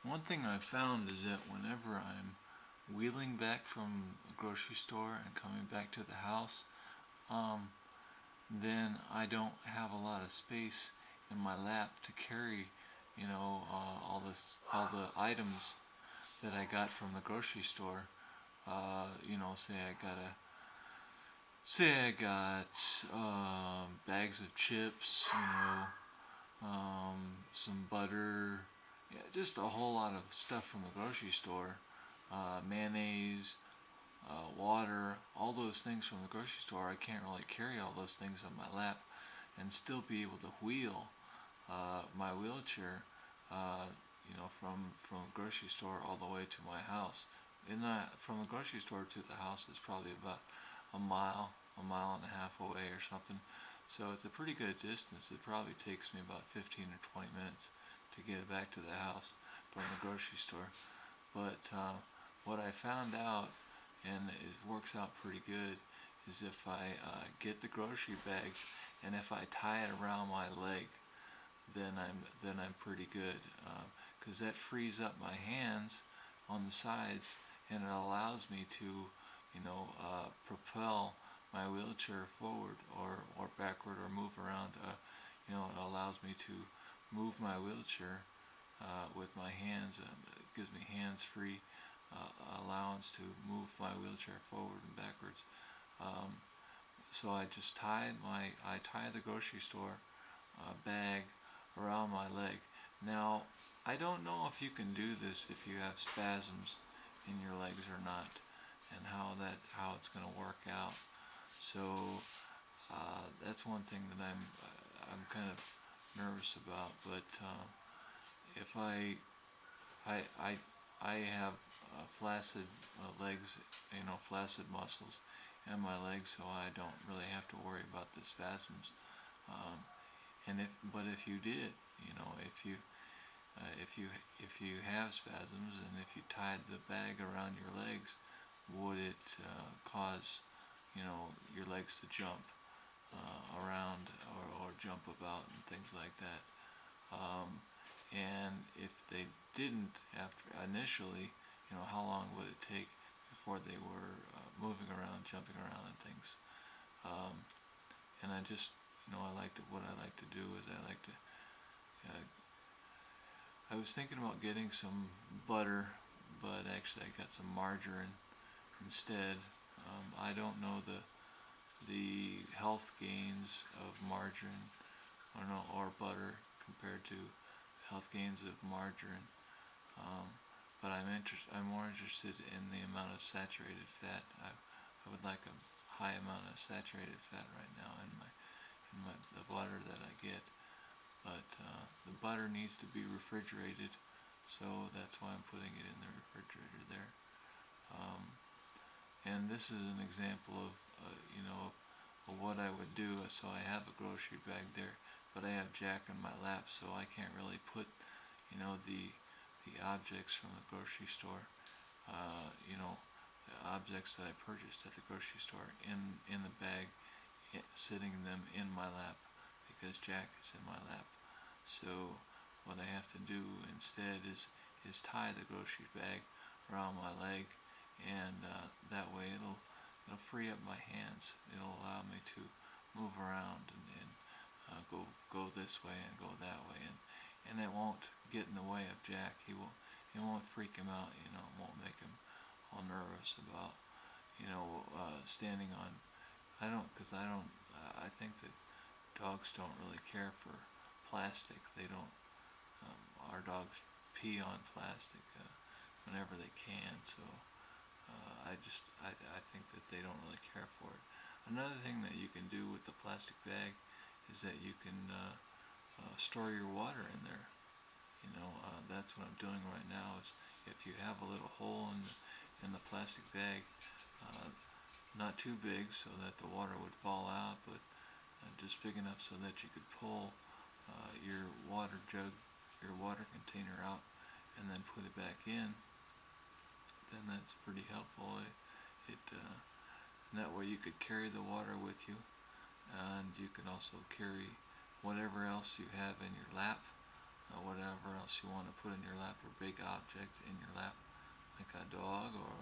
One thing I've found is that whenever I'm wheeling back from a grocery store and coming back to the house, um, then I don't have a lot of space in my lap to carry, all the items that I got from the grocery store. Say I got bags of chips, some butter, yeah, just a whole lot of stuff from the grocery store, mayonnaise, water, all those things from the grocery store. I can't really carry all those things on my lap and still be able to wheel my wheelchair, from the grocery store all the way to my house. From the grocery store to the house is probably about a mile and a half away or something. So it's a pretty good distance. It probably takes me about 15 or 20 minutes to get back to the house from the grocery store. But what I found out, and it works out pretty good, is if I get the grocery bags and if I tie it around my leg, then I'm pretty good, because that frees up my hands on the sides and it allows me to, propel my wheelchair forward or backward or move around. It allows me to move my wheelchair with my hands. It gives me hands-free allowance to move my wheelchair forward and backwards. Um, so I tie the grocery store bag around my leg. Now, I don't know if you can do this if you have spasms in your legs or not, and how it's going to work out. So that's one thing that I'm kind of nervous about. But if I I I have flaccid legs, flaccid muscles in my legs, so I don't really have to worry about the spasms. Um, but if you did, if you have spasms and if you tied the bag around your legs, would it cause your legs to jump around or jump about and things like that? And if they didn't after initially, how long would it take before they were moving around, jumping around and things? Um, and I just, what I like to do is uh, I was thinking about getting some butter, but actually I got some margarine instead. I don't know the health gains of margarine or butter compared to health gains of margarine. Um, but I'm more interested in the amount of saturated fat. I would like a high amount of saturated fat right now in the butter that I get. But the butter needs to be refrigerated, so that's why I'm putting it in the refrigerator there. Um, and this is an example of what I would do. So I have a grocery bag there, but I have Jack in my lap, so I can't really put the objects from the grocery store, the objects that I purchased at the grocery store in the bag, sitting them in my lap because Jack is in my lap. So what I have to do instead is tie the grocery bag around my leg, and that way it'll free up my hands. It'll allow me to move around and go this way and go that way, and it won't get in the way of Jack. It won't freak him out. It won't make him all nervous about standing on. I don't because I don't. I think that dogs don't really care for plastic. They don't. Our dogs pee on plastic whenever they can. So I think that they don't really care for it. Another thing that you can do with the plastic bag is that you can store your water in there. That's what I'm doing right now. Is if you have a little hole in the plastic bag, uh, not too big so that the water would fall out, but just big enough so that you could pull your water jug, your water container out, and then put it back in, then that's pretty helpful. And that way you could carry the water with you, and you can also carry whatever else you have in your lap whatever else you want to put in your lap, or big object in your lap, like a dog or